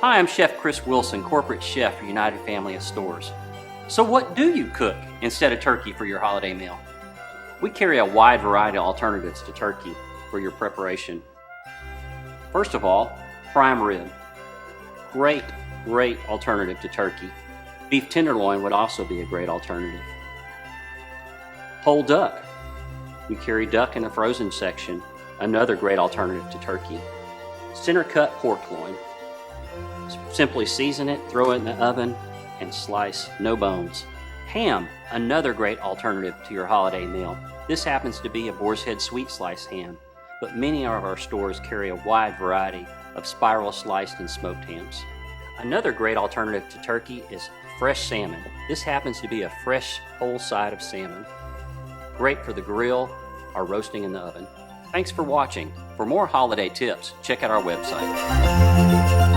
Hi, I'm Chef Chris Wilson, Corporate Chef for United Family of Stores. So what do you cook instead of turkey for your holiday meal? We carry a wide variety of alternatives to turkey for your preparation. First of all, prime rib. Great alternative to turkey. Beef tenderloin would also be a great alternative. Whole duck. We carry duck in the frozen section, another great alternative to turkey. Center cut pork loin. Simply season it, throw it in the oven, and slice, no bones. Ham, another great alternative to your holiday meal. This happens to be a boar's head sweet slice ham, but many of our stores carry a wide variety of spiral sliced and smoked hams. Another great alternative to turkey is fresh salmon. This happens to be a fresh whole side of salmon. Great for the grill or roasting in the oven. Thanks for watching. For more holiday tips, check out our website.